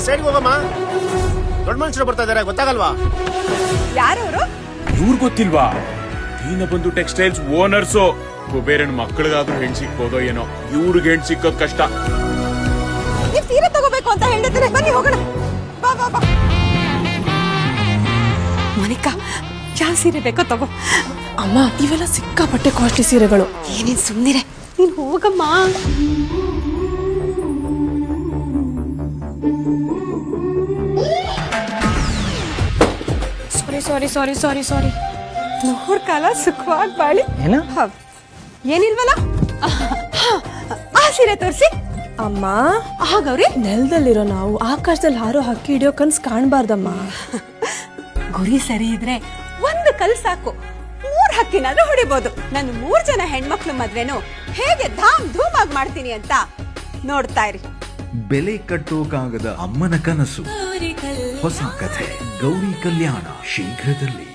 ಸೈಡ್ಗೆ ಹೋಗಮ್ಮ. ದೊಡ್ಡ ಮನುಷ್ಯರು ಬರ್ತಾ ಇದಾರೆ, ಗೊತ್ತಾಗಲ್ವಾ? ಯಾರವರು? ಇವ್ರು ಗೊತ್ತಿಲ್ವಾ? Deenabandhu textiles owners. ಕುಬೇರನ್ ಮಕ್ಕಳಿಗಾದ್ರೂ ಹೆಣ್ ಸಿಕ್ಬೋದೋ ಏನೋ, ಇವ್ರಿಗೆ ಹೆಣ್ ಸಿಕ್ಕೋದ್ ಕಷ್ಟ. ನೀವ್ ಸೀರೆ ತಗೋಬೇಕು ಅಂತ ಹೇಳಿದ್ರೆ ಬನ್ನಿ ಹೋಗೋಣ. ಬಾ ಬಾ ಬಾ. ಮೋನಿಕಾ, ಯಾವ ಸೀರೆ ಬೇಕೋ ತಗೋ. ಅಮ್ಮ, ಇವೆಲ್ಲ ಸಿಕ್ಕಾಪಟ್ಟೆ ಕಾಸ್ಟ್ಲಿ ಸೀರೆಗಳು. ಏನೇನ್ ಸುಮ್ನಿರೆ, ನೀನ್ ಹೋಗಮ್ಮ. ಸಾರಿ. ನೂರ್ ಕಾಲ ಸುಖವಾಗಿ ಬಾಳಿ. ಏನ? ಏನಿಲ್ವಲ್ಲ, ಆ ಸೀರೆ ತೋರಿಸಿ. ಅಮ್ಮ, ಗೌರಿ, ನೆಲದಲ್ಲಿರೋ ನಾವು ಆಕಾಶದಲ್ಲಿ ಹಾರೋ ಹಕ್ಕಿ ಹಿಡಿಯೋ ಕನ್ಸ್ ಕಾಣ್ಬಾರ್ದಮ್ಮ. ಗುರಿ ಸರಿ ಇದ್ರೆ ಒಂದು ಕಲ್ ಸಾಕು, 3 ಹಕ್ಕಿನಾದ್ರೂ ಹೊಡಿಬಹುದು. ನಾನು 3 ಜನ ಹೆಣ್ಮಕ್ಳು ಮದ್ವೆನು ಹೇಗೆ ಧಾಮ್ ಧೂಮ್ ಆಗಿ ಮಾಡ್ತೀನಿ ಅಂತ ನೋಡ್ತಾ ಇರಿ. ಬೆಲೆ ಕಟ್ಟೋಕಾಗದ ಅಮ್ಮನ ಕನಸು. ಹೊಸ ಕಥೆ ಗೌರಿ ಕಲ್ಯಾಣ ಶೀಘ್ರದಲ್ಲಿ.